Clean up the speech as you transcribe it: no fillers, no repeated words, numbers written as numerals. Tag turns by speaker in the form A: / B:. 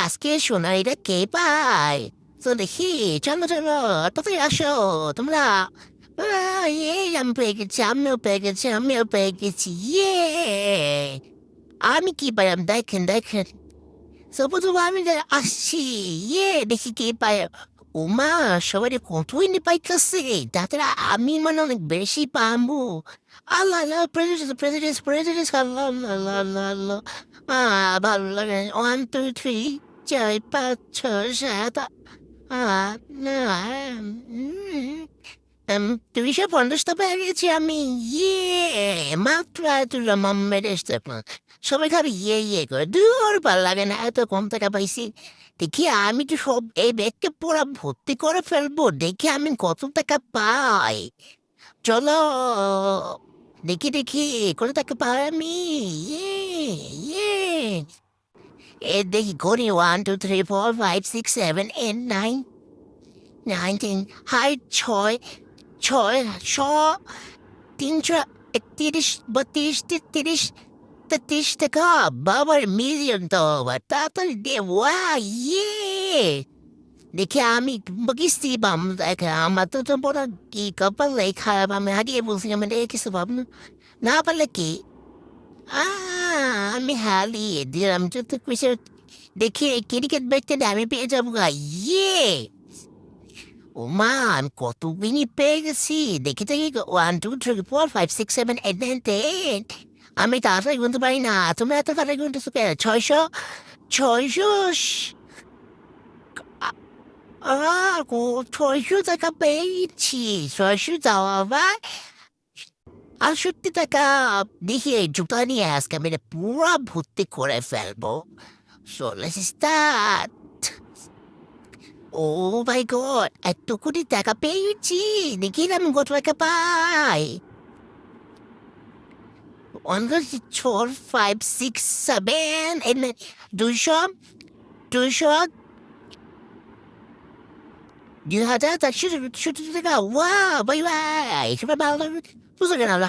A: আজকে শোনা এটা কে পায়? তো দেখি, চলো চলো, তাড়াতাড়ি আসো তোমরা। আমি পেয়ে গেছি, আমিও পেয়ে গেছি, আমি কি পাইলাম দেখেন দেখেন। সবুজ আমি আসছি, দেখি কে পায়। ওমা, সবাই কতই নি পাইতেছে, তাছাড়া আমি মানে অনেক বেশি পাবো। আল্লাহ আল্লাহ, প্রেজেন্স প্রেজেন্স প্রেজেন্স, আল্লাহ আল্লাহ আল্লাহ আল্লাহ আল্লাহ। ভালো লাগে, 1 2 3, 4 5 6 7 8 9। 250টা পেয়ে গেছি আমি, মাত্র এতটা মেরে এসছে। সবাই খাবে করে, দূর ভাল লাগে না, এত কম টাকা পাইছি। দেখি আমি তো সব এই ব্যাগকে পুরা ভর্তি করে ফেলবো, দেখি আমি কত টাকা পাই। চলো, দেখি দেখি কত টাকা পাই আমি। ইয়ে ইয়ে এ দেখি করি, 1 2 3 4 5 6 7 8 9 19। হাই, ছয় ছয় ছ 331 32 33 30 টাকা। বাবার মিলিয়ন তো আবার তাড়াতাড়ি দে, দেখি আমি কিস্তি পাম। দেখে আমার তো বড় কি কপালে খারাপ, আমি আগে বলছিলাম এটা কিছু পাব না। না পারলে কি, আমি হারিয়ে দিলাম যত কিছু। দেখি ক্রিকেট ব্যাটটা আমি পেয়ে যাবো গা, ও মা, আমি কত মিনিট পেয়ে গেছি। দেখি দেখি, 1 2 3 4 5 6 7 8 9 10। আমি তাড়াতাড়ি গুনতে পারি না, তুমি এত তাড়াতাড়ি গুনতেছো কেন? 600 600 টাকা পেয়েছি। 600 টাকা। দেখি এই জুতা নিয়ে আজকে আমি এটা পুরা ভর্তি করে ফেলবো। So let's start. Oh my god, এত কোটি টাকা পেয়েছি, দেখি না আমি কত টাকা পাই। 1 2 3 4 5 6 7 8 9, 200 2000 400 টাকা। ওয়া, বাই বাই, সবাই ভালো, বুঝে গেল।